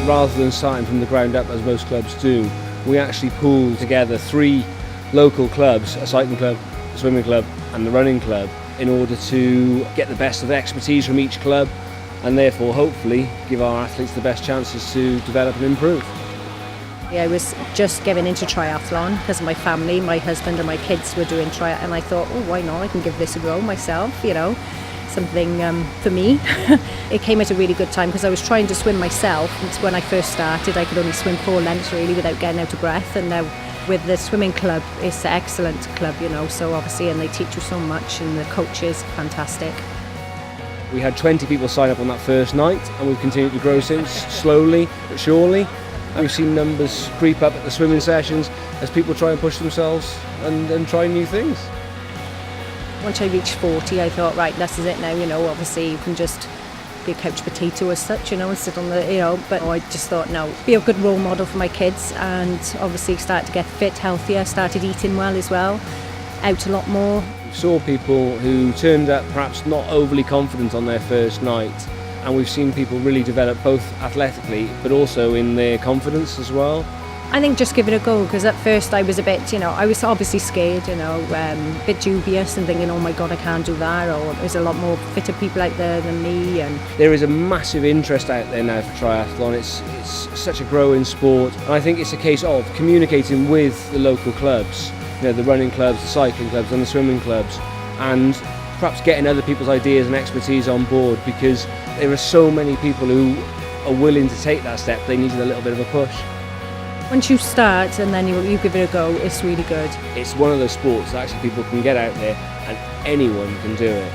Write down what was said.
rather than starting from the ground up as most clubs do, we actually pooled together 3 local clubs, a cycling club, a swimming club and the running club, in order to get the best of the expertise from each club and therefore hopefully give our athletes the best chances to develop and improve. I was just getting into triathlon because my family, my husband and my kids were doing triathlon, and I thought, oh, why not? I can give this a go myself, something for me. It came at a really good time because I was trying to swim myself. It's when I first started, I could only swim 4 lengths really without getting out of breath, and now with the swimming club, it's an excellent club, so obviously, and they teach you so much, and the coach is fantastic. We had 20 people sign up on that first night, and we've continued to grow since, slowly but surely. We've seen numbers creep up at the swimming sessions as people try and push themselves and try new things. Once I reached 40, I thought, right, this is it now, obviously you can just be a couch potato as such, and sit on the, but I just thought, no, be a good role model for my kids, and obviously start to get fit, healthier, started eating well as well, out a lot more. We saw people who turned up perhaps not overly confident on their first night, and we've seen people really develop both athletically but also in their confidence as well. I think just give it a go, because at first I was a bit, I was obviously scared, a bit dubious and thinking, oh my God, I can't do that, or there's a lot more fitter people out there than me. And there is a massive interest out there now for triathlon. It's such a growing sport, and I think it's a case of communicating with the local clubs, the running clubs, the cycling clubs and the swimming clubs, and perhaps getting other people's ideas and expertise on board, because there are so many people who are willing to take that step. They needed a little bit of a push. Once you start and then you give it a go, it's really good. It's one of those sports that actually people can get out there and anyone can do it.